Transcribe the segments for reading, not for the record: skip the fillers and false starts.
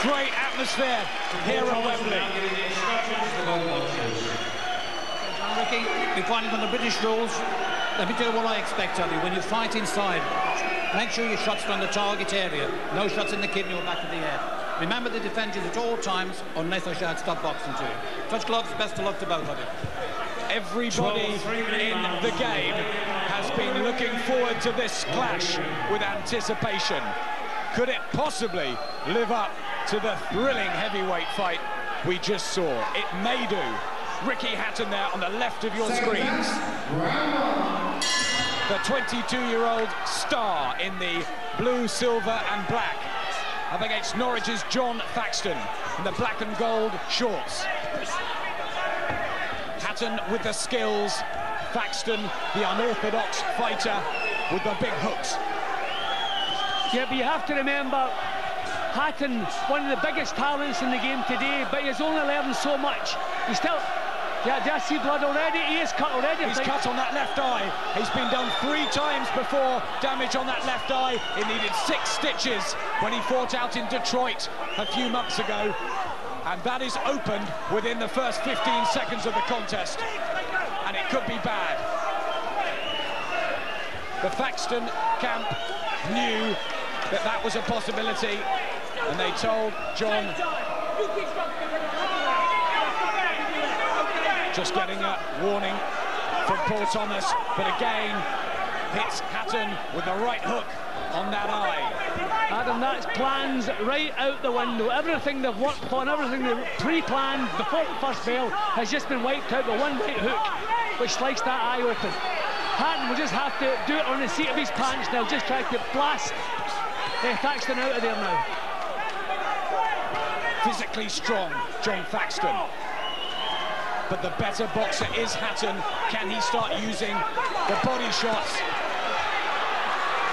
Great atmosphere here at Wembley. Ricky, we're fighting on the British rules. Let me tell you what I expect of you. When you fight inside, make sure your shots are on the target area. No shots in the kidney or back of the head. Remember the defenders at all times, unless I shout stop boxing to you. Touch gloves, best of luck to both of you. Everybody in the game has been looking forward to this clash with anticipation. Could it possibly live up to the thrilling heavyweight fight we just saw? It may do. Ricky Hatton there on the left of your screens. The 22-year-old star in the blue, silver and black up against Norwich's Jon Thaxton in the black and gold shorts. Hatton with the skills, Thaxton the unorthodox fighter with the big hooks. Yeah, but you have to remember, Hatton, one of the biggest talents in the game today, but he's only learned so much. He's still... Yeah, do I see blood already? He is cut already. He's cut on that left eye. He's been done 3 times before, damage on that left eye. He needed 6 stitches when he fought out in Detroit a few months ago. And that is opened within the first 15 seconds of the contest. And it could be bad. The Thaxton camp knew that that was a possibility. And they told Jon... Just getting a warning from Paul Thomas, but again hits Hatton with the right hook on that eye. Adam, that's plans right out the window. Everything they've worked on, everything they've pre-planned before the first bell has just been wiped out with one right hook, which sliced that eye open. Hatton will just have to do it on the seat of his pants now, just try to blast Thaxton out of there now. Physically strong, Jon Thaxton. But the better boxer is Hatton. Can he start using the body shots?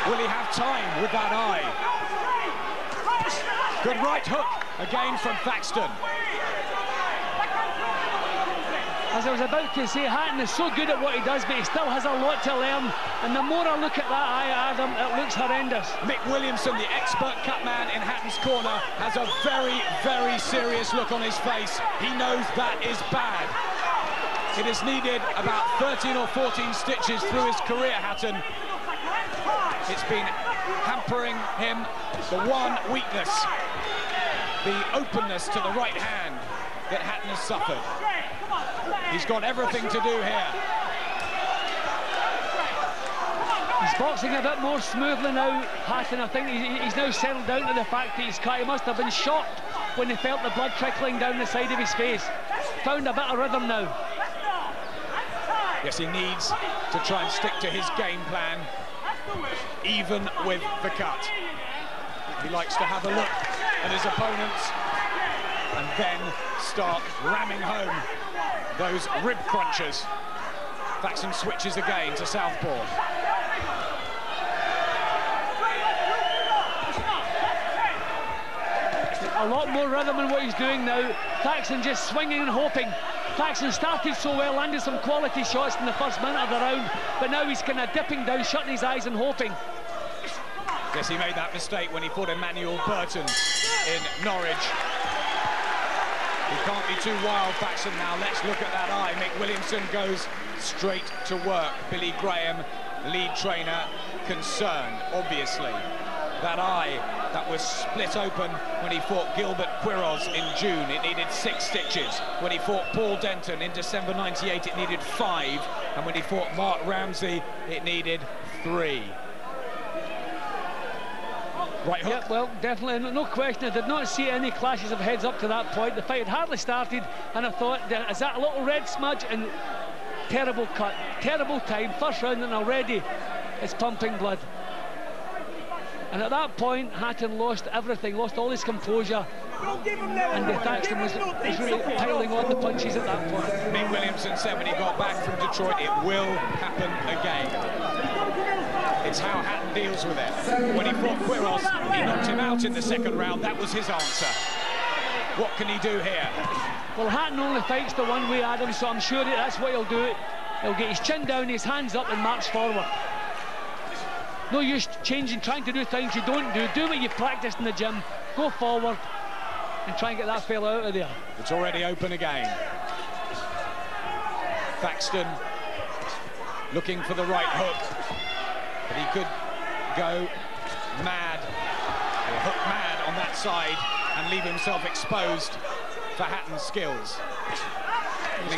Will he have time with that eye? Good right hook again from Thaxton. As I was about to say, Hatton is so good at what he does, but he still has a lot to learn. And the more I look at that eye, Adam, it looks horrendous. Mick Williamson, the expert cut man in Hatton's corner, has a very, very serious look on his face. He knows that is bad. It has needed about 13 or 14 stitches through his career, Hatton. It's been hampering him. The one weakness, the openness to the right hand that Hatton has suffered. He's got everything to do here. He's boxing a bit more smoothly now, Hatton. I think he's now settled down to the fact that he's cut. He must have been shocked when he felt the blood trickling down the side of his face. Found a bit of rhythm now. Yes, he needs to try and stick to his game plan, even with the cut. He likes to have a look at his opponents and then start ramming home those rib crunchers. Thaxton switches again to southpaw. A lot more rhythm in what he's doing now. Thaxton just swinging and hoping. Thaxton started so well, landed some quality shots in the first minute of the round, but now he's kind of dipping down, shutting his eyes and hoping. Yes, he made that mistake when he fought Emmanuel Burton in Norwich. He can't be too wild, Thaxton, now. Let's look at that eye. Mick Williamson goes straight to work. Billy Graham, lead trainer, concerned, obviously. That eye that was split open when he fought Gilbert Quiroz in June, it needed 6 stitches. When he fought Paul Denton in December '98, it needed 5. And when he fought Mark Ramsey, it needed 3. Right hook. Yeah, well, definitely, no question. I did not see any clashes of heads up to that point. The fight had hardly started, and I thought, is that a little red smudge? And terrible cut, terrible time, first round, and already it's pumping blood. And at that point, Hatton lost everything, lost all his composure, and Thaxton was really piling on the punches at that point. Mick Williamson said when he got back from Detroit, it will happen again. It's how Hatton deals with it. When he fought Quiroz, he knocked him out in the second round. That was his answer. What can he do here? Well, Hatton only fights the one way, Adam, so I'm sure that's what he'll do. He'll get his chin down, his hands up, and march forward. No use changing, trying to do things you don't do. Do what you practiced in the gym. Go forward. and try and get that fella out of there. It's already open again. Thaxton looking for the right hook, but he could go mad, or hook mad on that side and leave himself exposed for Hatton's skills.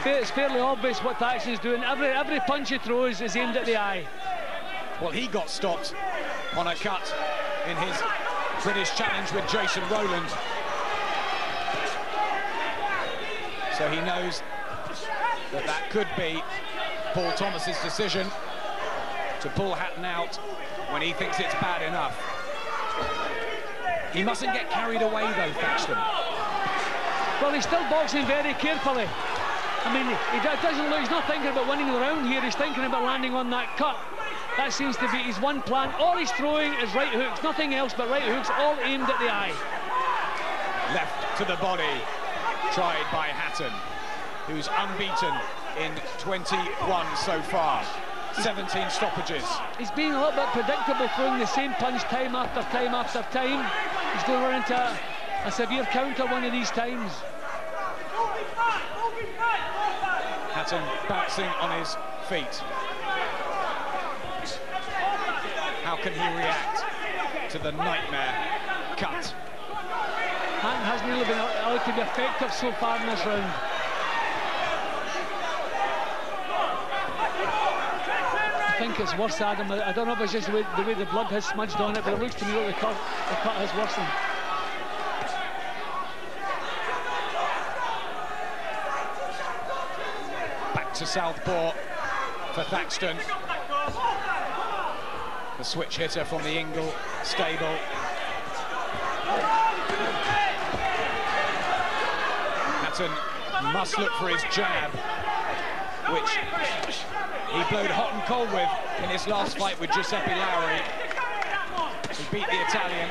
It's fairly obvious what Thaxton's doing. Every punch he throws is aimed at the eye. Well, he got stopped on a cut in his British challenge with Jason Rowland. So he knows that that could be Paul Thomas's decision to pull Hatton out when he thinks it's bad enough. He mustn't get carried away though, Thaxton. Well, he's still boxing very carefully. I mean, he's not thinking about winning the round here, he's thinking about landing on that cut. That seems to be his one plan. All he's throwing is right hooks, nothing else but right hooks, all aimed at the eye. Left to the body, tried by Hatton, who's unbeaten in 21 so far. 17 stoppages. He's been a little bit predictable, throwing the same punch time after time after time. He's going to run into a severe counter one of these times. Hatton bouncing on his feet. How can he react to the nightmare cut? Hatton hasn't really been able to be effective so far in this round. I think it's worse, Adam. I don't know if it's just the way the blood has smudged on it, but it looks to me like the cut has worsened. Back to southpaw for Thaxton. The switch hitter from the Ingle stable. Hatton must look for his jab, which he blowed hot and cold with in his last fight with Giuseppe Lowry. He beat the Italian,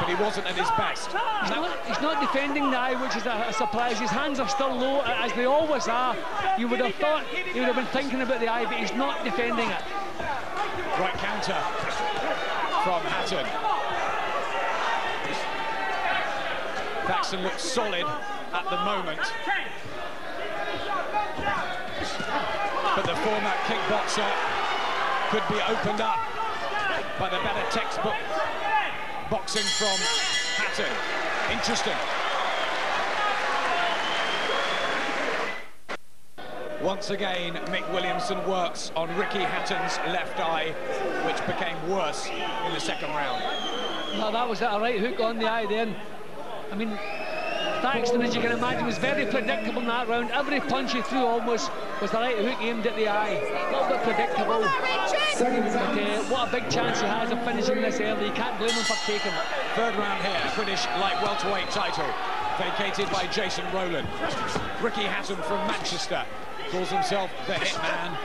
but he wasn't at his best. He's not defending now, which is a surprise. His hands are still low, as they always are. You would have thought he would have been thinking about the eye, but he's not defending it. Right counter from Hatton. Thaxton looks solid at the moment, but the former kickboxer could be opened up by the better textbook boxing from Hatton. Interesting. Once again, Mick Williamson works on Ricky Hatton's left eye, which became worse in the second round. No, that was a right hook on the eye then. I mean, Thaxton, as you can imagine, was very predictable in that round. Every punch he threw almost was the right hook aimed at the eye. A little bit predictable. But what a big chance he has of finishing this early. You can't blame him for taking it. Third round here, British light welterweight title, vacated by Jason Rowland. Ricky Hatton from Manchester calls himself the Hitman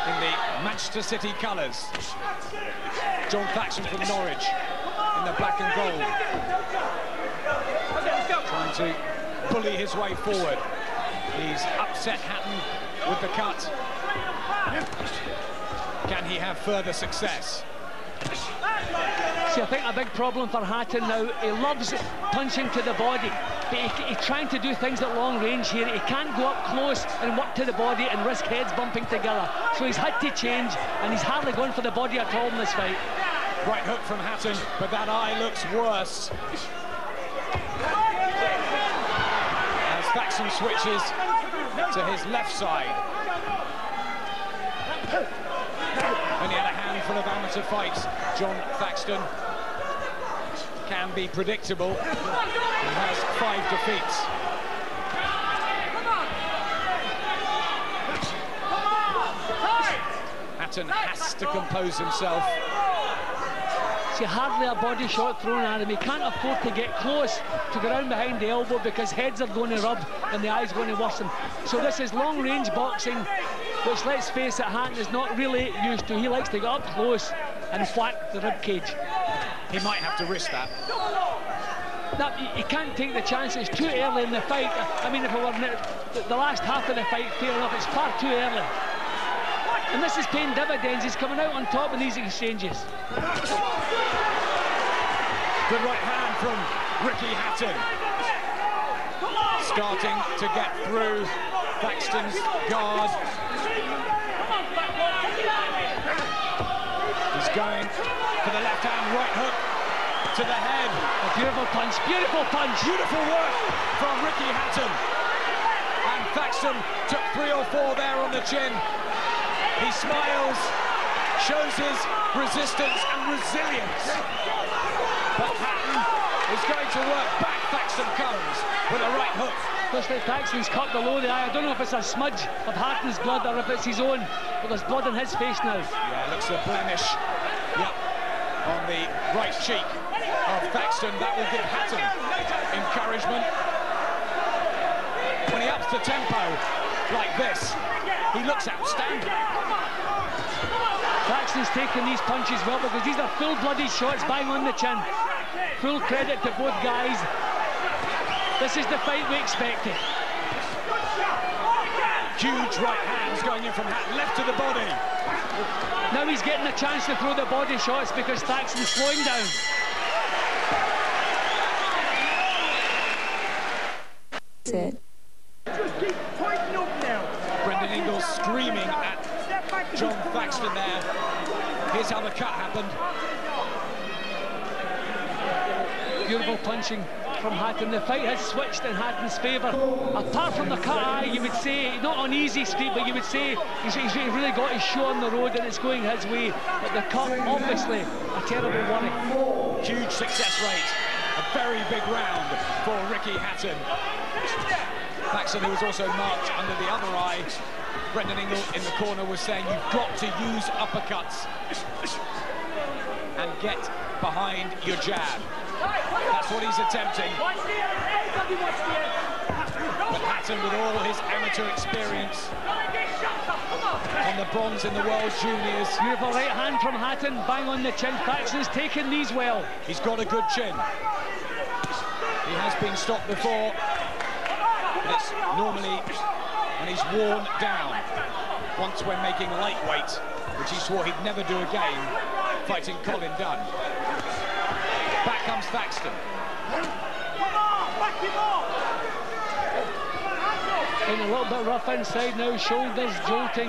in the Manchester City colours. Jon Thaxton from Norwich in the black and gold, trying to bully his way forward. He's upset Hatton with the cut. Can he have further success? See, I think a big problem for Hatton now, he loves punching to the body, but he's trying to do things at long range here. He can't go up close and work to the body and risk heads bumping together. So he's had to change, and he's hardly going for the body at all in this fight. Right hook from Hatton, but that eye looks worse. As Thaxton switches to his left side. Only had a handful of amateur fights. Jon Thaxton can be predictable. He has 5 defeats. Hatton has to compose himself. See, hardly a body shot thrown at him. He can't afford to get close to go round behind the elbow because heads are going to rub and the eye's going to worsen. So this is long-range boxing, which, let's face it, Hatton is not really used to. He likes to get up close and whack the rib cage. He might have to risk that. No, he can't take the chance. It's too early in the fight. I mean, if it were the last half of the fight, fair enough, it's far too early. And this is paying dividends. He's coming out on top in these exchanges. Good right hand from Ricky Hatton. Starting to get through Thaxton's guard. He's going for the left hand, right hook to the head. A beautiful punch, beautiful punch. Beautiful work from Ricky Hatton. And Thaxton took 3 or 4 there on the chin. He smiles, shows his resistance and resilience. But Hatton is going to work back. Thaxton comes with a right hook. Looks like Thaxton's cut below the eye. I don't know if it's a smudge of Hatton's blood or if it's his own, but there's blood on his face now. Yeah, it looks a blemish. Yep, on the right cheek of Thaxton. That will give Hatton encouragement. When he ups the tempo like this, he looks outstanding. Thaxton's taking these punches well because these are full-blooded shots bang on the chin. Full credit to both guys. This is the fight we expected. Huge right hands going in from Hatton, left to the body. Now he's getting a chance to throw the body shots because Thaxton's slowing down. That's it. Just keep tightening up now. Brendan Ingles screaming at Jon Thaxton there. Here's how the cut happened. Beautiful punching from Hatton. The fight has switched in Hatton's favour. Apart from the cut eye, you would say, not on easy street, but you would say he's really got his show on the road and it's going his way. But the cut, obviously, a terrible worry. Huge success rate. A very big round for Ricky Hatton. Thaxton, who was also marked under the other eye. Brendan Ingle in the corner was saying you've got to use uppercuts and get behind your jab. That's what he's attempting. But Hatton, with all his amateur experience, on the bronze in the World Juniors. Beautiful right hand from Hatton, bang on the chin. Thaxton's taken these well. He's got a good chin. He has been stopped before, but it's normally when he's worn down. Once when making lightweight, which he swore he'd never do again, fighting Colin Dunn. Back comes Thaxton. In a little bit rough inside now, shoulders jolting.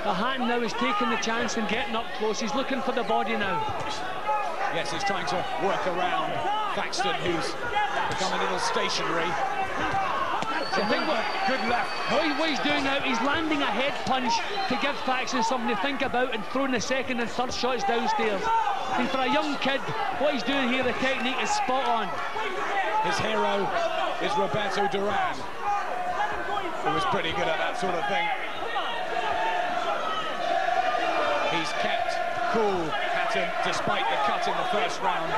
Hatton now is taking the chance and getting up close. He's looking for the body now. Yes, he's trying to work around Thaxton, who's become a little stationary. I think good left. What he's doing now, he's landing a head punch to give Thaxton something to think about and throwing the second and third shots downstairs. And for a young kid, what he's doing here, the technique is spot on. His hero is Roberto Duran, who was pretty good at that sort of thing. He's kept cool, Hatton, despite the cut in the first round.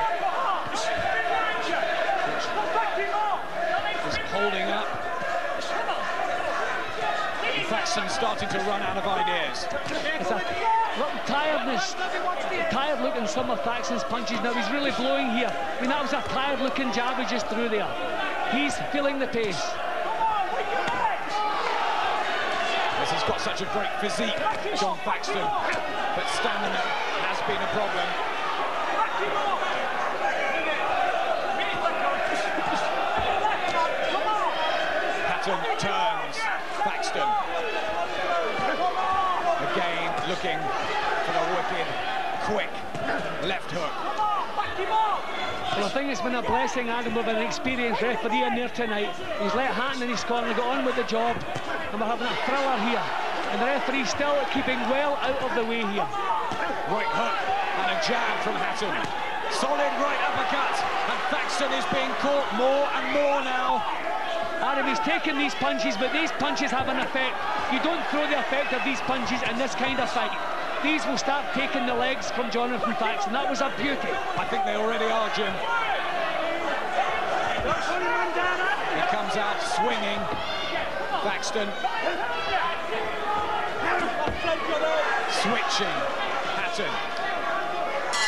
He's holding up. Thaxton's starting to run out of ideas. It's a little tiredness, tired look in some of Thaxton's punches. Now he's really blowing here. I mean, that was a tired looking jab he just threw there. He's feeling the pace. Yes, he's got such a great physique, Jon Thaxton, but stamina has been a problem. Hatton turns Thaxton. Again, looking for the wicked, quick left hook. Well, I think it's been a blessing, Adam, with an experienced referee in there tonight. He's let Hatton in his corner get on with the job, and we're having a thriller here. And the referee's still keeping well out of the way here. Right hook and a jab from Hatton. Solid right uppercut, and Thaxton is being caught more and more now. Adam, he's taking these punches, but these punches have an effect. You don't throw the effect of these punches in this kind of fight. These will start taking the legs from Jonathan Thaxton. That was a beauty. I think they already are, Jim. He comes out swinging. Thaxton. Switching. Hatton.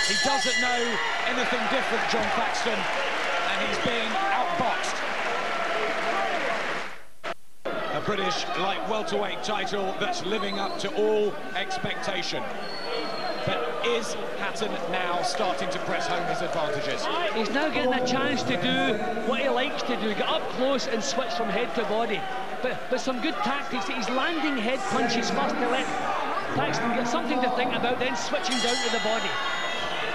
He doesn't know anything different, Jon Thaxton, and he's being outboxed. A British light welterweight title that's living up to all expectation. But Is Hatton now starting to press home his advantages? He's now getting a chance to do what he likes to do, get up close and switch from head to body. But some good tactics. He's landing head punches first to let Thaxton get something to think about, then switching down to the body.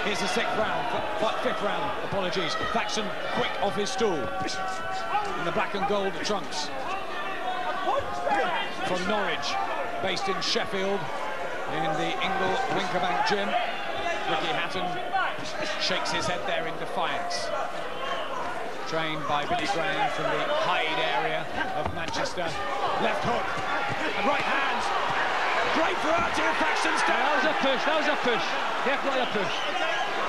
Here's the fifth round, apologies. Thaxton quick off his stool. In the black and gold trunks. From Norwich, based in Sheffield, in the Ingle Winkerbank gym. Ricky Hatton shakes his head there in defiance. Trained by Billy Graham from the Hyde area of Manchester. Left hook and right hands. Great variety of Thaxton's down. That was a push, definitely a push.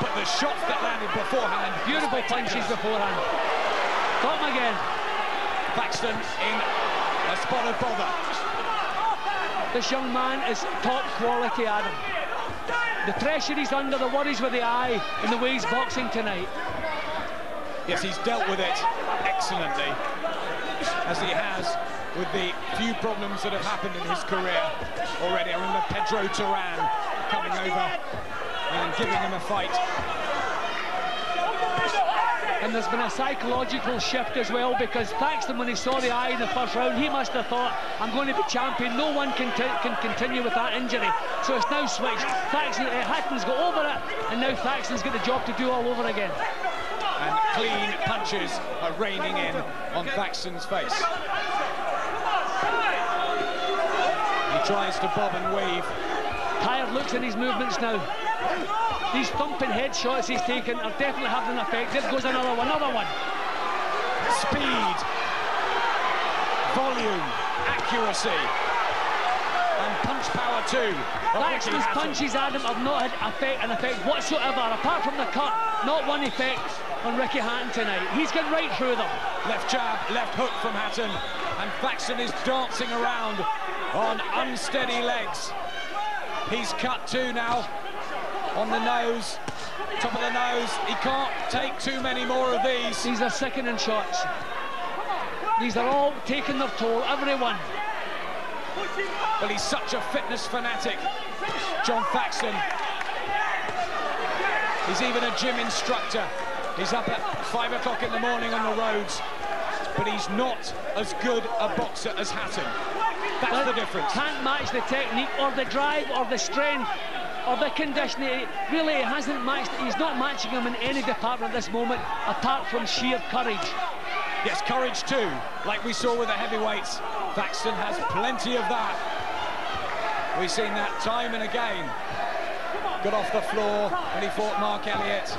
But the shots that landed beforehand, beautiful punches beforehand. Got him again. Thaxton in a spot of bother. This young man is top quality, Adam. The pressure he's under, the worries with the eye, and the way he's boxing tonight. Yes, he's dealt with it excellently, as he has with the few problems that have happened in his career already. I remember Pedro Turan coming over and giving him a fight. And there's been a psychological shift as well, because Thaxton, when he saw the eye in the first round, he must have thought, I'm going to be champion, no one can continue with that injury. So it's now switched. Hatton's got over it, and now Thaxton's got the job to do all over again. And clean punches are raining in on Thaxton's face. He tries to bob and weave. Tired looks in his movements now. These thumping head shots he's taken are definitely having an effect. There goes another one. Speed, volume, accuracy, and punch power too. Thaxton's punches, Adam, have not had an effect whatsoever, apart from the cut. Not one effect on Ricky Hatton tonight. He's gone right through them. Left jab, left hook from Hatton, and Thaxton is dancing around on unsteady legs. He's cut too now. On the nose, top of the nose. He can't take too many more of these. These are sickening shots. These are all taking their toll, everyone. Well, he's such a fitness fanatic, Jon Thaxton. He's even a gym instructor. He's up at 5 o'clock in the morning on the roads, but he's not as good a boxer as Hatton. That's the difference. Can't match the technique or the drive or the strength or the conditioning. Really, he hasn't matched. He's not matching him in any department at this moment, apart from sheer courage. Yes, courage too, like we saw with the heavyweights. Thaxton has plenty of that. We've seen that time and again. Got off the floor when he fought Mark Elliott.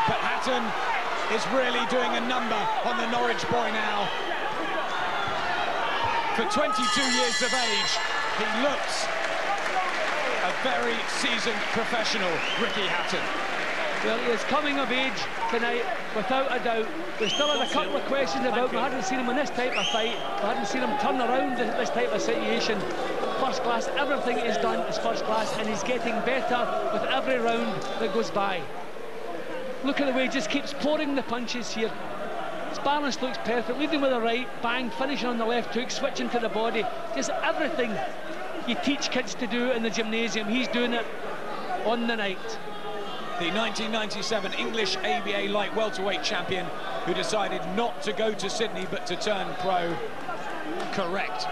But Hatton is really doing a number on the Norwich boy now. For 22 years of age, he looks a very seasoned professional, Ricky Hatton. Well, he is coming of age tonight, without a doubt. We still had a couple of questions about him. We hadn't seen him in this type of fight. We hadn't seen him turn around this type of situation. First class, everything he's done is first class, and he's getting better with every round that goes by. Look at the way he just keeps pouring the punches here. His balance looks perfect, leading with the right, bang, finishing on the left hook, switching to the body. Just everything you teach kids to do in the gymnasium, he's doing it on the night. The 1997 English ABA light welterweight champion, who decided not to go to Sydney but to turn pro. Correct.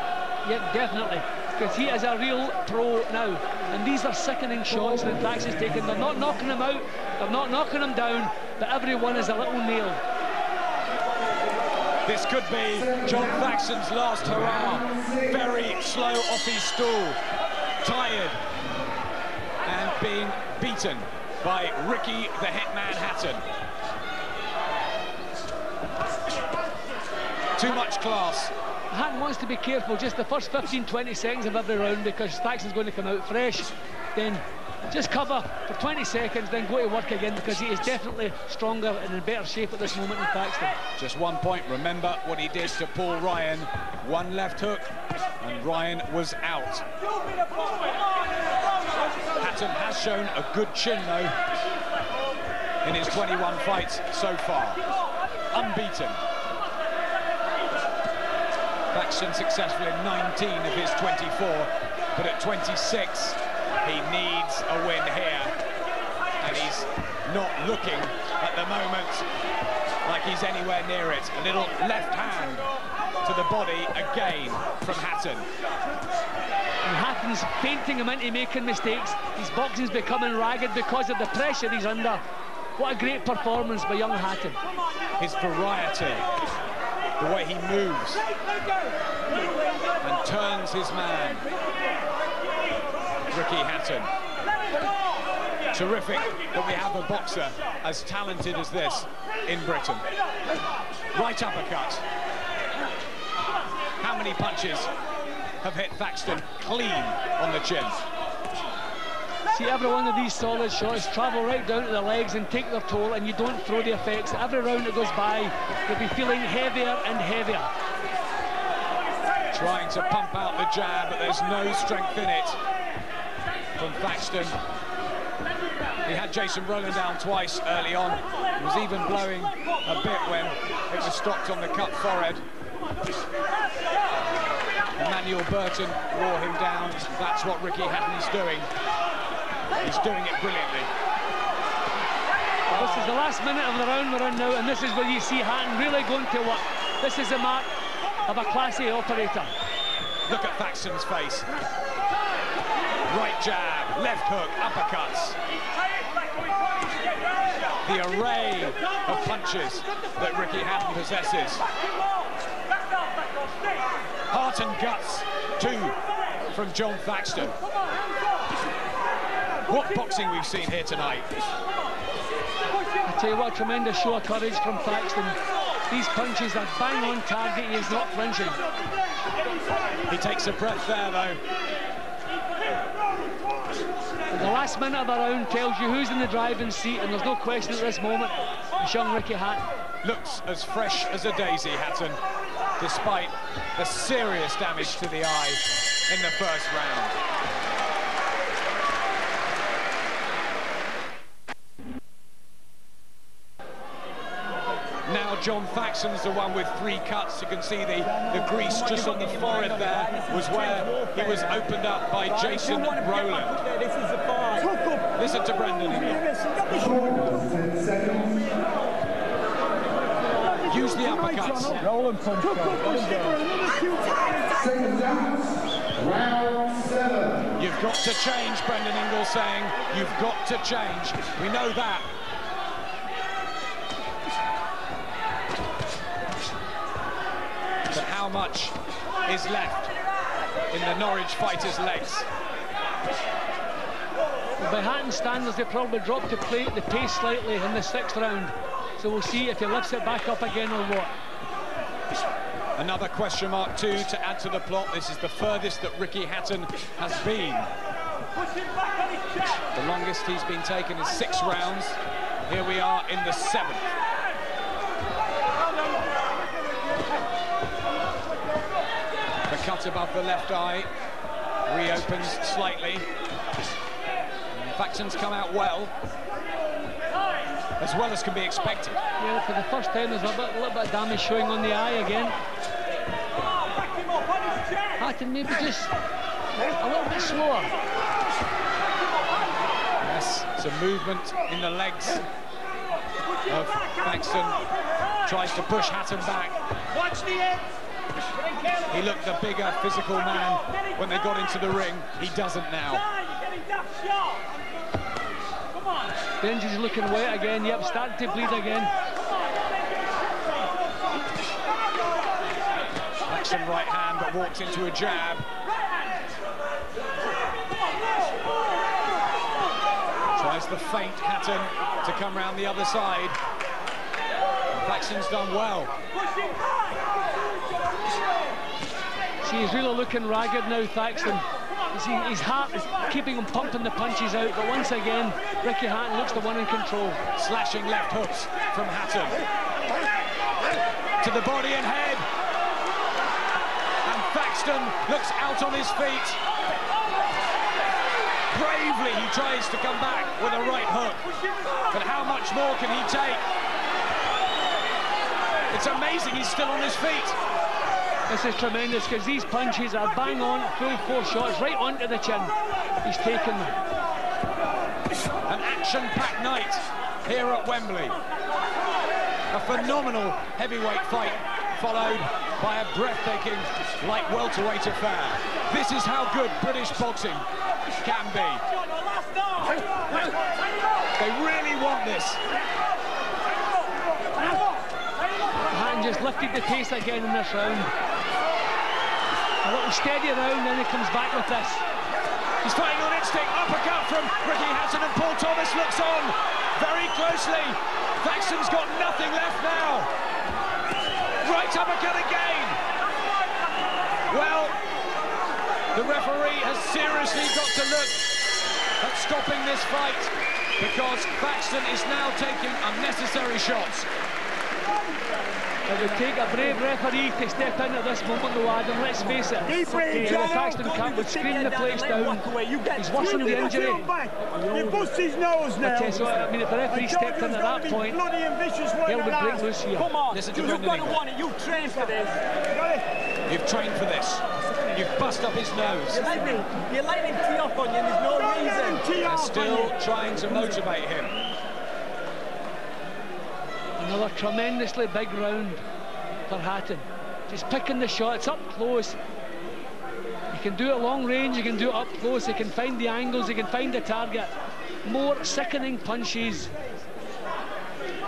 Yeah, definitely, because he is a real pro now, and these are sickening shots that Thaxton's taking. They're not knocking him out, they're not knocking him down, but every one is a little nail. This could be Jon Thaxton's last hurrah. Very slow off his stool, tired, and being beaten by Ricky the Hitman Hatton. Too much class. Hatton wants to be careful just the first 15-20 seconds of every round, because Thaxton's going to come out fresh. Then just cover for 20 seconds, then go to work again, because he is definitely stronger and in better shape at this moment than Thaxton. Just 1 point. Remember what he did to Paul Ryan. One left hook and Ryan was out. Hatton has shown a good chin though in his 21 fights so far. Unbeaten. Thaxton successful in 19 of his 24, but at 26, he needs a win here. And he's not looking at the moment like he's anywhere near it. A little left hand to the body again from Hatton. And Hatton's painting him into making mistakes. His boxing's becoming ragged because of the pressure he's under. What a great performance by young Hatton. His variety, the way he moves and turns his man. Ricky Hatton. Terrific that we have a boxer as talented as this in Britain. Right uppercut. How many punches have hit Thaxton clean on the chin? See, every one of these solid shots travel right down to the legs and take their toll, and you don't throw the effects. Every round that goes by, you'll be feeling heavier and heavier. Trying to pump out the jab, but there's no strength in it from Thaxton. He had Jason Rowland down twice early on. He was even blowing a bit when it was stopped on the cut forehead. Emmanuel Burton wore him down. That's what Ricky Hatton is doing. He's doing it brilliantly. This is the last minute of the round we're in now, and this is where you see Hatton really going to work. This is the mark of a classy operator. Look at Thaxton's face. Right jab, left hook, uppercuts. The array of punches that Ricky Hatton possesses. Heart and guts, too, from Jon Thaxton. What boxing we've seen here tonight. I tell you what, a tremendous show of courage from Thaxton. These punches are bang on target, he is not flinching. He takes a breath there, though. The last minute of the round tells you who's in the driving seat, and there's no question at this moment, it's young Ricky Hatton. Looks as fresh as a daisy, Hatton, despite the serious damage to the eye in the first round. Now Jon Thaxton's the one with 3 cuts. You can see the grease just on the forehead there was where he was opened up by Jason Rowland. Listen to Brendan Ingle. Use the uppercuts. Round 7. You've got to change, Brendan Ingle saying. You've got to change. We know that. But how much is left in the Norwich fighter's legs? Well, by Hatton's standards, they probably dropped the pace slightly in the 6th round. So we'll see if he lifts it back up again or what. Another question mark, too, to add to the plot. This is the furthest that Ricky Hatton has been. The longest he's been taken is 6 rounds. Here we are in the 7th. The cut above the left eye reopens slightly. Thaxton's come out well as can be expected. Yeah, for the first time there's a little bit of damage showing on the eye again. Hatton maybe just a little bit slower. Yes, some movement in the legs of Thaxton. Tries to push Hatton back. Watch the end. He looked the bigger physical man when they got into the ring. He doesn't now. Benji's looking wet again. Yep, starting to bleed again. Thaxton right hand, but walks into a jab. Tries the feint, Hatton, to come round the other side. Thaxton's done well. See, he's really looking ragged now, Thaxton. His heart is keeping him pumping the punches out, but once again, Ricky Hatton looks the one in control. Slashing left hooks from Hatton. To the body and head. And Thaxton looks out on his feet. Bravely, he tries to come back with a right hook. But how much more can he take? It's amazing he's still on his feet. This is tremendous because these punches are bang on, full force shots right onto the chin. He's taken them. An action-packed night here at Wembley. A phenomenal heavyweight fight followed by a breathtaking light welterweight affair. This is how good British boxing can be. They really want this. Hatton just lifted the pace again in this round. A little steady round, then he comes back with this. He's fighting on instinct. Uppercut from Ricky Hatton, and Paul Thomas looks on very closely. Thaxton's got nothing left now. Right uppercut again. Well, the referee has seriously got to look at stopping this fight because Thaxton is now taking unnecessary shots. It would take a brave referee to step in at this moment, though, Adam. Let's face it. The Thaxton camp would scream the place down. He's worsened the injury. You bust his nose now. I mean, if the referee stepped in at that point, hell would break loose here. Come on, listen to you've got to want it. You've trained for this. You've trained for this. You've bust up his nose. You let him tee off on you, there's no reason. They're still trying to motivate him. Another tremendously big round for Hatton. Just picking the shots up close. He can do it long range, he can do it up close, he can find the angles, he can find the target. More sickening punches.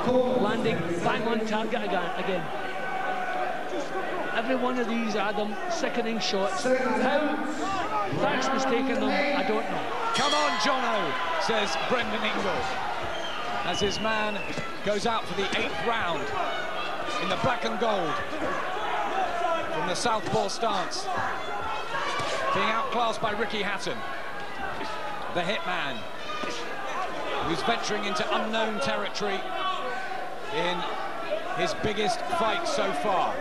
Landing bang on target again. Every one of these, Adam, sickening shots. How Thaxton's taken them, I don't know. Come on, Jono, says Brendan Ingle, as his man goes out for the 8th round in the black and gold from the southpaw stance, being outclassed by Ricky Hatton, the hitman, who's venturing into unknown territory in his biggest fight so far.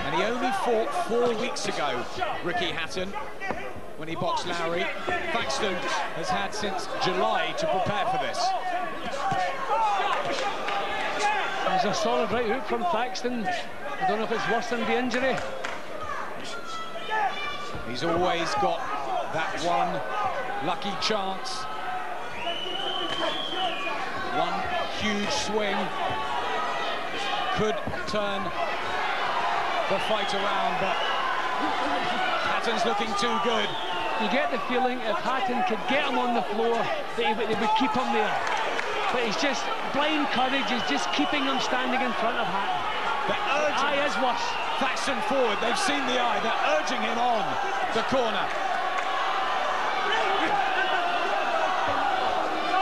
And he only fought 4 weeks ago, Ricky Hatton, when he boxed Lowry. Thaxton has had since July to prepare for this. There's a solid right hook from Thaxton. I don't know if it's worse than the injury. He's always got that one lucky chance. One huge swing could turn the fight around, but Hatton's looking too good. You get the feeling if Hatton could get him on the floor, that they would keep him there. But he's just blind courage, is just keeping him standing in front of Hatton. The eye is worse. Thaxton forward, they've seen the eye, they're urging him on the corner.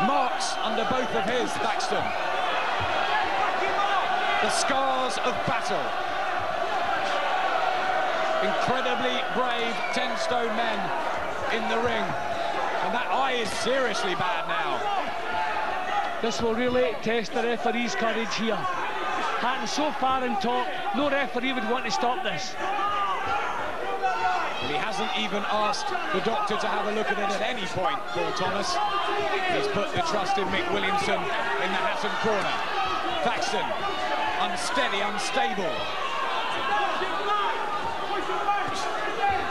Marks under both of his, Thaxton. The scars of battle. Incredibly brave 10-stone men in the ring. And that eye is seriously bad now. This will really test the referee's courage here. Hatton so far in top, no referee would want to stop this. Well, he hasn't even asked the doctor to have a look at it at any point, Paul Thomas. He's put the trust in Mick Williamson in the Hatton corner. Thaxton, unsteady, unstable.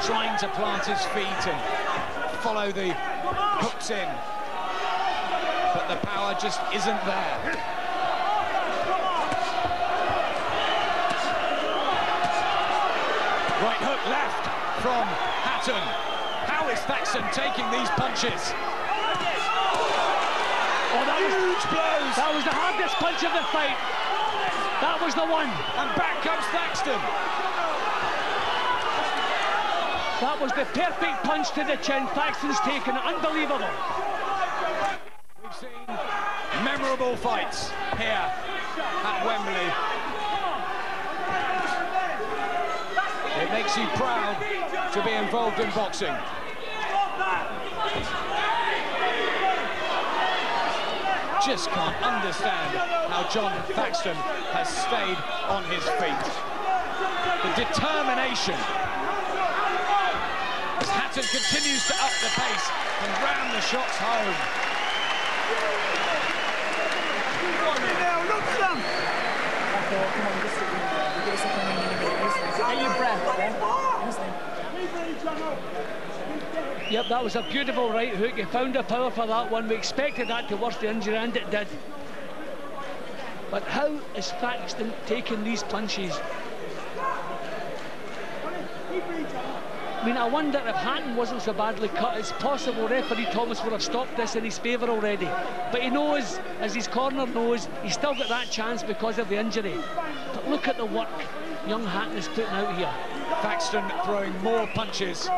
Trying to plant his feet and follow the hooks in. But the power just isn't there. Right hook left from Hatton. How is Thaxton taking these punches? Oh, that was huge blows. That was the hardest punch of the fight. That was the one. And back comes Thaxton. That was the perfect punch to the chin. Thaxton's taken it. Unbelievable. We've seen memorable fights here at Wembley. It makes you proud to be involved in boxing. Just can't understand how Jon Thaxton has stayed on his feet. The determination as Hatton continues to up the pace and ram the shots home. thought, come on, just sit there. You get something in a minute. Get your breath, yeah? Yep, that was a beautiful right hook. He found the power for that one. We expected that to worsen the injury, and it did. But how is Thaxton taking these punches? I mean, I wonder if Hatton wasn't so badly cut. It's possible referee Thomas would have stopped this in his favour already. But he knows, as his corner knows, he's still got that chance because of the injury. But look at the work young Hatton is putting out here. Thaxton throwing more punches,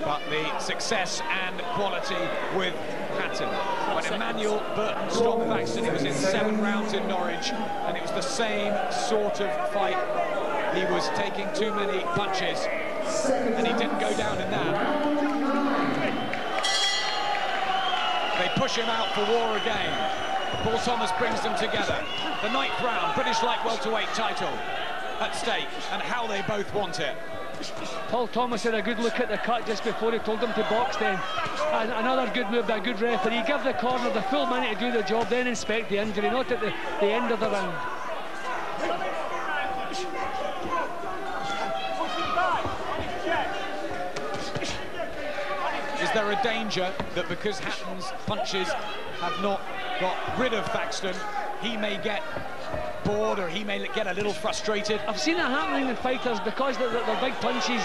but the success and quality with Hatton. When Emmanuel Burton stopped Thaxton, he was in 7 rounds in Norwich, and it was the same sort of fight. He was taking too many punches, and he didn't go down in that. They push him out for war again. Paul Thomas brings them together. The 9th round, British light welterweight title at stake, and how they both want it. Paul Thomas had a good look at the cut just before he told him to box then. And another good move by a good referee. Give the corner the full minute to do the job, then inspect the injury, not at the end of the round. Is there a danger that because Hatton's punches have not got rid of Thaxton, he may get bored or he may get a little frustrated? I've seen it happening in fighters because the big punches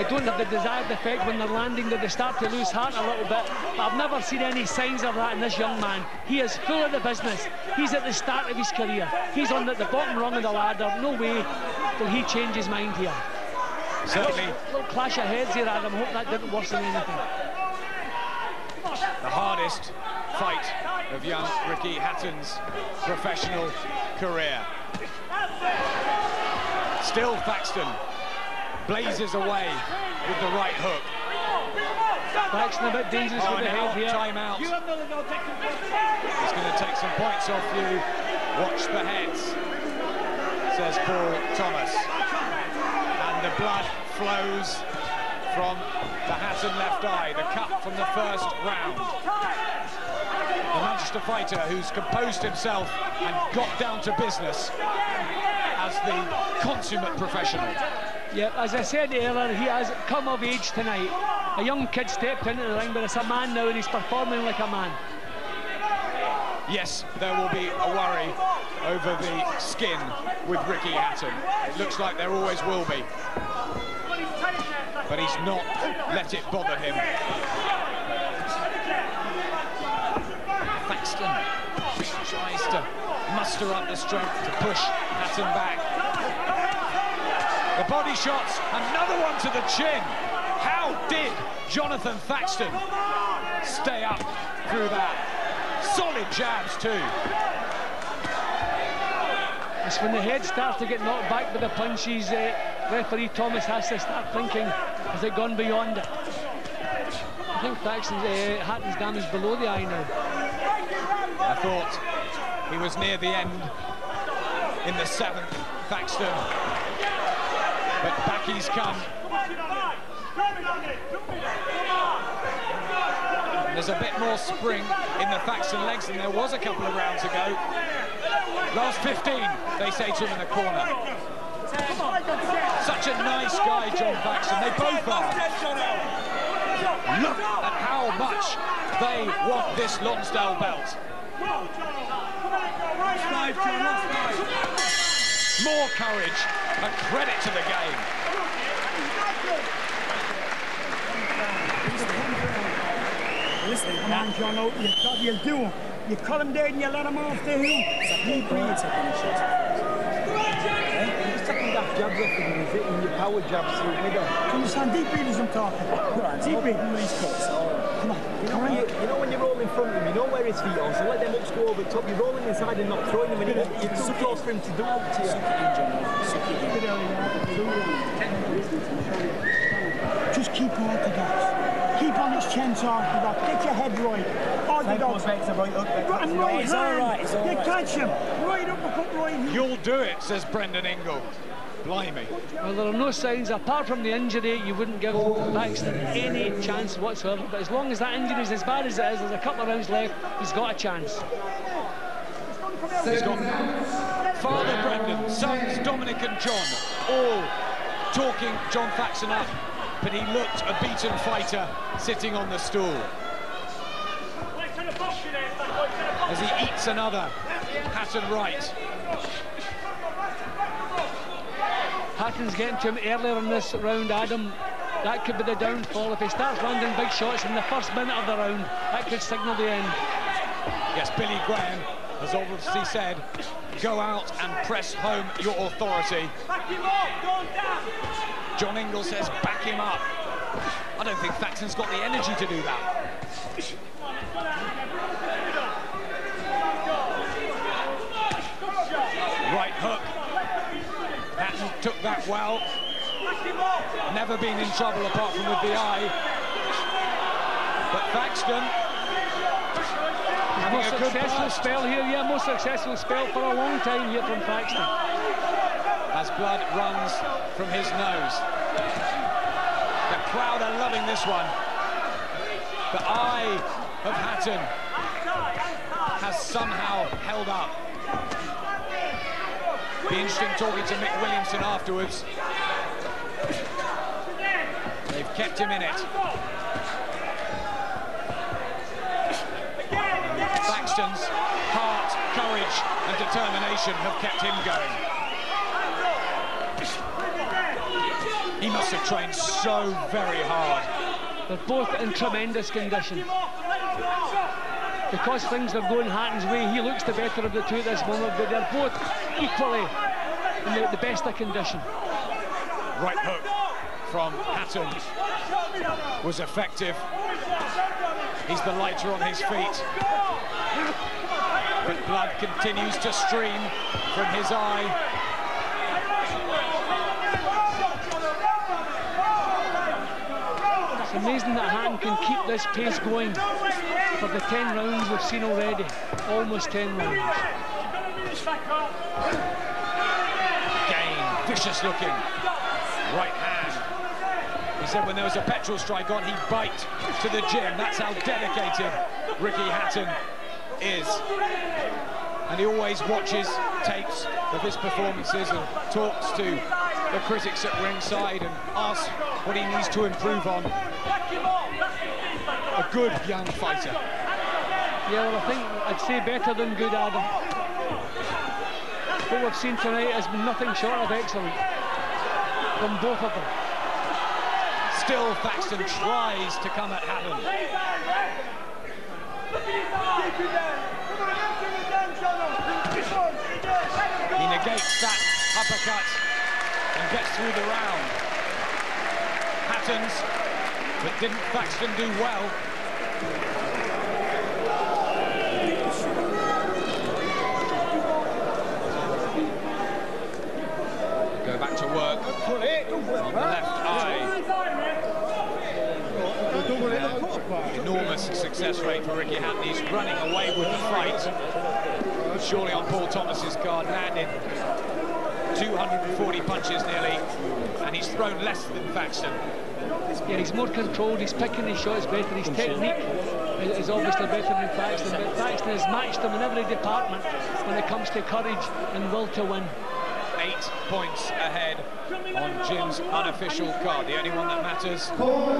don't have the desired effect when they're landing, that they start to lose heart a little bit. But I've never seen any signs of that in this young man. He is full of the business. He's at the start of his career. He's on the bottom rung of the ladder. No way will he change his mind here. Certainly. Little clash of heads here, Adam. I hope that didn't worsen anything. The hardest fight of young Ricky Hatton's professional career. Still Thaxton blazes away with the right hook. Thaxton a bit dangerous with the head here. Time out. He's going to take some points off you. Watch the heads, says Paul Thomas. And the blood flows from the Hatton left eye, the cut from the first round. The Manchester fighter who's composed himself and got down to business as the consummate professional. Yeah, as I said earlier, he has come of age tonight. A young kid stepped into the ring, but it's a man now and he's performing like a man. Yes, there will be a worry over the skin with Ricky Hatton. It looks like there always will be. But he's not let it bother him. Thaxton tries to muster up the strength to push Hatton back. The body shots, another one to the chin. How did Jonathan Thaxton stay up through that? Solid jabs too. It's when the head starts to get knocked back with the punches, referee Thomas has to start thinking, has it gone beyond it? I think Hatton's damage below the eye now. I thought he was near the end in the 7th, Thaxton. But back he's come. And there's a bit more spring in the Thaxton legs than there was a couple of rounds ago. Last 15, they say to him in the corner. Such a nice guy, Jon Thaxton. They both are. Look at how much they want this Lonsdale belt. More courage, a credit to the game. Listen, come on, John, you do him. You cut him dead and you let him off the hill. Deep breathe. He's taking that jabs off him, he's hitting your power jabs through the middle. Do you understand? Deep breathe as I'm talking. Deep breathe. Come on. You know when you roll in front of him, you know where his feet are, so let them hooks go over the top. You're rolling inside and not throwing them, and you're too close for him to do it to you. Just keep orthodox. Keep on his chest orthodox. Get your head right. Orthodox. And right hand. You catch him. Right uppercut, right hand. You'll do it, says Brendan Ingle. Blimey. Well, there are no signs, apart from the injury, you wouldn't give Thaxton any chance whatsoever. But as long as that injury is as bad as it is, there's a couple of rounds left, he's got a chance. He's got Father Brendan, sons Dominic and John, all talking Jon Thaxton up, but he looked a beaten fighter sitting on the stool. As he eats another Hatton right. Hatton's getting to him earlier in this round, Adam. That could be the downfall. If he starts landing big shots in the first minute of the round, that could signal the end. Yes, Billy Graham has obviously said, go out and press home your authority. John Ingle says, back him up. I don't think Thaxton's got the energy to do that. Right hook. Hatton took that well. Never been in trouble apart from with the eye. But Thaxton having most a good successful burst. spell here, yeah, most successful spell for a long time here from Thaxton. As blood runs from his nose. The crowd are loving this one. The eye of Hatton has somehow held up. Be interesting talking to Mick Williamson afterwards. They've kept him in it. Thaxton's heart, courage and determination have kept him going. He must have trained so very hard. They're both in tremendous condition. Because things are going Hatton's way, he looks the better of the two at this moment, but they're both equally in the best of condition. Right hook from Hatton was effective. He's the lighter on his feet. But blood continues to stream from his eye. It's amazing that Hatton can keep this pace going for the 10 rounds we've seen already. Almost 10 rounds. Again, vicious looking. Right hand. He said when there was a petrol strike on, he'd bite to the gym. That's how dedicated Ricky Hatton is. And he always watches tapes of his performances and talks to the critics at ringside and asks what he needs to improve on. A good young fighter. Yeah, well, I think I'd say better than good, Adam. What we've seen tonight has been nothing short of excellent from both of them. Still, Thaxton tries to come at Hatton. He negates that uppercut and gets through the round. Hatton's, but didn't Thaxton do well? Go back to work on the left eye. Enormous success rate for Ricky Hatton. He's running away with the fight. Surely on Paul Thomas's card, landed 240 punches nearly, and he's thrown less than Thaxton. Yeah, he's more controlled, he's picking his shots better, his technique is obviously better than Thaxton, but Thaxton has matched him in every department when it comes to courage and will to win. 8 points ahead on Jim's unofficial card. The only one that matters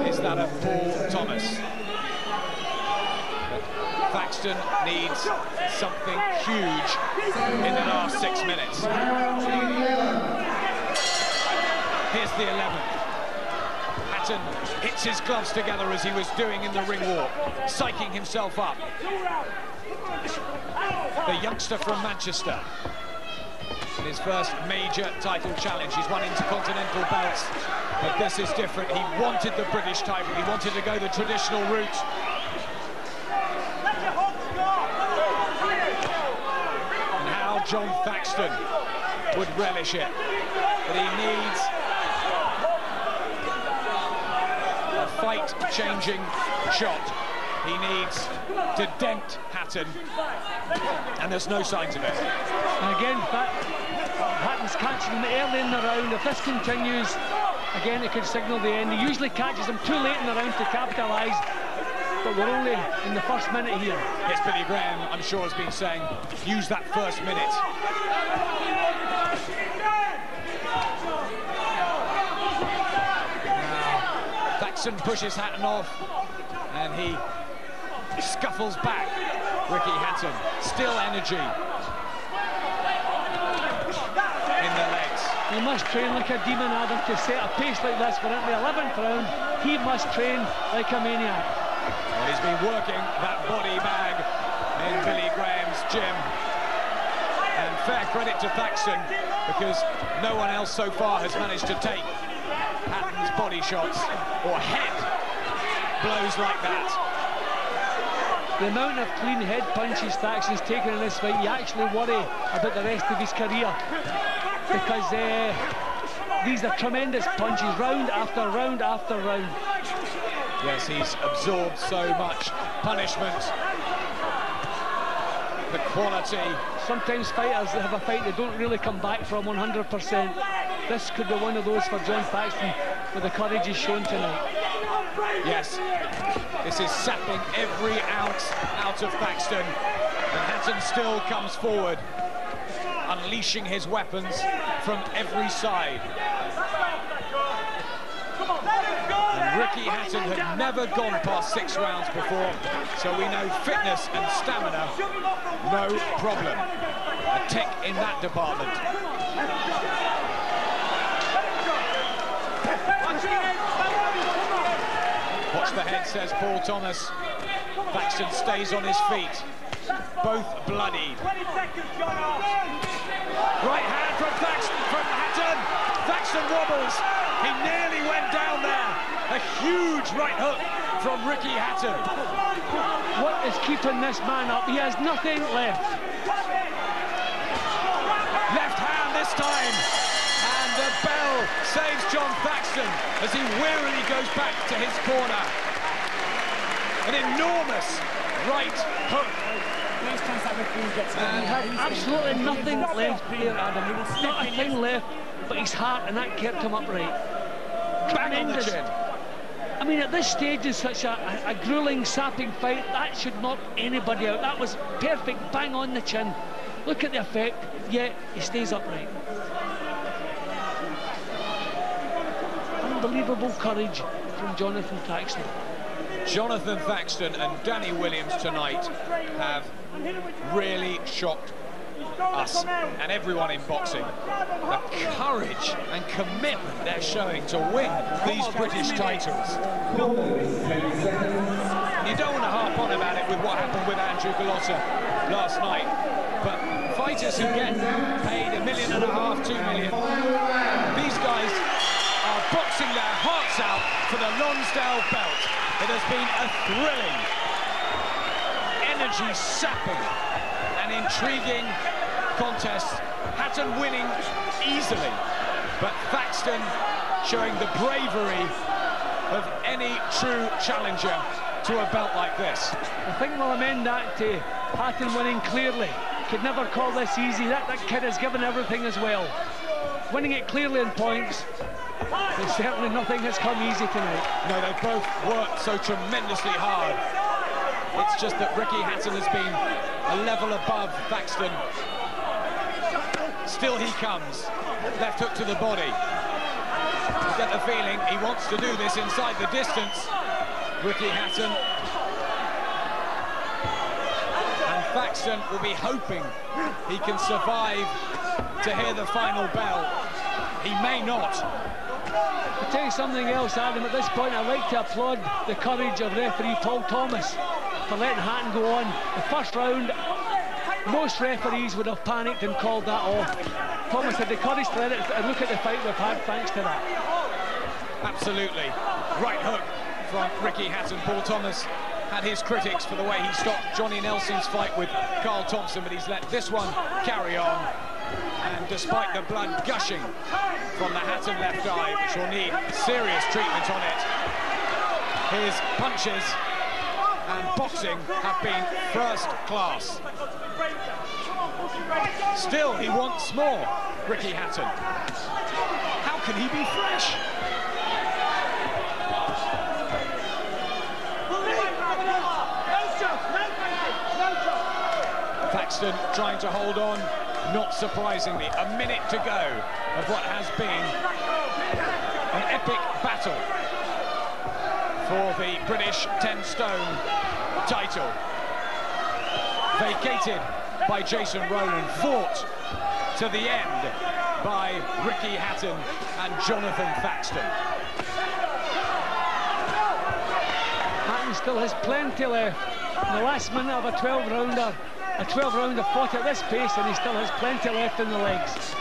is that of Paul Thomas. But Thaxton needs something huge in the last 6 minutes. Here's the 11th. Hatton hits his gloves together as he was doing in the ring walk, psyching himself up. The youngster from Manchester. In his first major title challenge, he's won intercontinental belts, but this is different. He wanted the British title, he wanted to go the traditional route. And how Jon Thaxton would relish it, but he needs a fight-changing shot. He needs to dent Hatton, and there's no signs of it. And again, Hatton's catching him early in the round. If this continues, again, it could signal the end. He usually catches him too late in the round to capitalise. but we're only in the first minute here. Yes, Billy Graham, I'm sure, has been saying, use that first minute. Now, Thaxton pushes Hatton off, and he scuffles back. Ricky Hatton, still energy in the legs. He must train like a demon, Adam, to set a pace like this. We're in the 11th round. He must train like a maniac. Well, he's been working that body bag in Billy Graham's gym. And fair credit to Thaxton, because no one else so far has managed to take Hatton's body shots or head blows like that. The amount of clean head punches Thaxton's taken in this fight, you actually worry about the rest of his career, because these are tremendous punches, round after round after round. Yes, he's absorbed so much punishment. The quality. Sometimes fighters that have a fight, they don't really come back from 100%. This could be one of those for Jon Thaxton, with the courage he's shown tonight. Yes, this is sapping every ounce out of Thaxton, and Hatton still comes forward, unleashing his weapons from every side. And Ricky Hatton had never gone past 6 rounds before, so we know fitness and stamina, no problem. A tick in that department. Watch the head, says Paul Thomas. Thaxton stays on his feet, both bloodied. Right hand from Thaxton, from Hatton. Thaxton wobbles. He nearly went down there. A huge right hook from Ricky Hatton. What is keeping this man up? He has nothing left. Left hand this time. And the bell saves Jon Thaxton as he wearily goes back to his corner. An enormous right hook. He had absolutely nothing left there, Adam. Not a thing left, but his heart, and that kept him upright. Bang on the chin. I mean, at this stage in such a grueling, sapping fight, that should knock anybody out. That was perfect, bang on the chin. Look at the effect, yet he stays upright. Unbelievable courage from Jonathan Thaxton. Jonathan Thaxton and Danny Williams tonight have really shocked us and everyone in boxing. The courage and commitment they're showing to win these British titles. You don't want to harp on about it with what happened with Andrew Galotta last night, but fighters who get paid $1.5 million, $2 million, these guys are boxing their hearts out for the Lonsdale belt. It has been a thrilling, energy-sapping and intriguing contest. Hatton winning easily, but Thaxton showing the bravery of any true challenger to a belt like this. I think we'll amend that to Hatton winning clearly. Could never call this easy. That kid has given everything as well. Winning it clearly in points. But certainly nothing has come easy tonight. No, they've both worked so tremendously hard. It's just that Ricky Hatton has been a level above Thaxton. Still he comes. Left hook to the body. You get the feeling he wants to do this inside the distance. Ricky Hatton. And Thaxton will be hoping he can survive to hear the final bell. He may not. I'll tell you something else, Adam. At this point, I'd like to applaud the courage of referee Paul Thomas for letting Hatton go on. The first round, most referees would have panicked and called that off. Thomas had the courage to let it and look at the fight we've had thanks to that. Absolutely. Right hook from Ricky Hatton. Paul Thomas had his critics for the way he stopped Johnny Nelson's fight with Carl Thompson, but he's let this one carry on. And despite the blood gushing from the Hatton left eye, which will need serious treatment on it, his punches and boxing have been first class. Still, he wants more, Ricky Hatton. How can he be fresh? Thaxton trying to hold on, not surprisingly. A minute to go of what has been an epic battle for the British 10-stone title. Vacated by Jason Rowland, fought to the end by Ricky Hatton and Jonathan Thaxton. Hatton still has plenty left. In the last minute of a 12-rounder, fought at this pace, and he still has plenty left in the legs.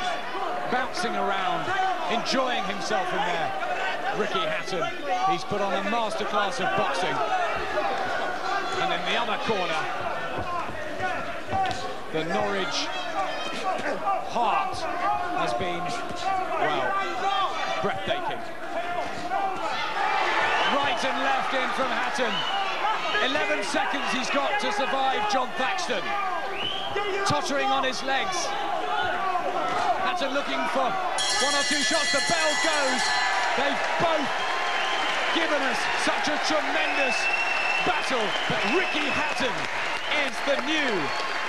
Bouncing around, enjoying himself in there, Ricky Hatton. He's put on a masterclass of boxing. And in the other corner, the Norwich heart has been, well, breathtaking. Right and left in from Hatton. 11 seconds he's got to survive Jon Thaxton. Tottering on his legs. Hatton looking for one or two shots. The bell goes. They've both given us such a tremendous battle. But Ricky Hatton is the new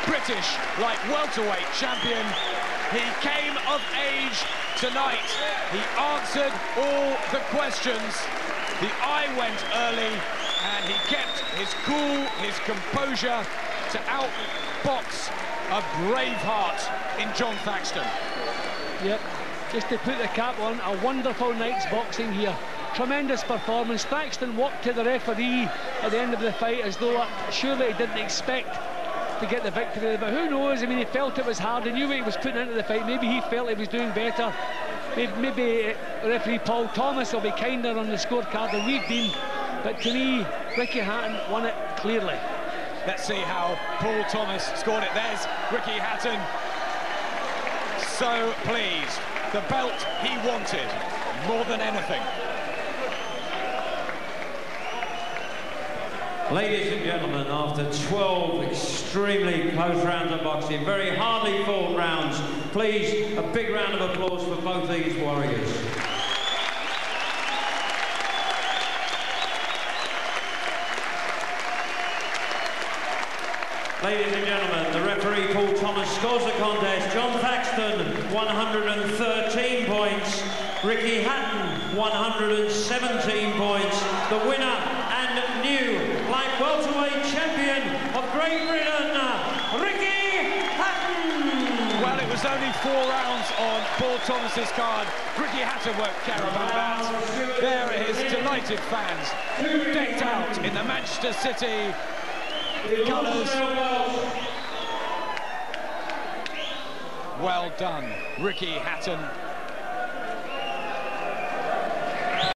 British light welterweight champion. He came of age tonight. He answered all the questions. The eye went early, and he kept his cool, his composure to outbox a brave heart in Jon Thaxton. Yep, just to put the cap on, a wonderful night's boxing here. Tremendous performance. Thaxton walked to the referee at the end of the fight as though surely he didn't expect to get the victory, but who knows? I mean, he felt it was hard. He knew what he was putting into the fight. Maybe he felt he was doing better. Maybe referee Paul Thomas will be kinder on the scorecard than we've been, but to me, Ricky Hatton won it clearly. Let's see how Paul Thomas scored it. There's Ricky Hatton, so pleased. The belt he wanted more than anything. Ladies and gentlemen, after 12 extremely close rounds of boxing, very hardly fought rounds, please, a big round of applause for both these warriors. Ladies and gentlemen, the referee Paul Thomas scores the contest. Jon Thaxton, 113 points. Ricky Hatton, 117 points. The winner and new light welterweight champion of Great Britain, Ricky Hatton. Well, it was only 4 rounds on Paul Thomas's card. Ricky Hatton won't care about that. There are his delighted fans, decked out in the Manchester City colours. Well done, Ricky Hatton.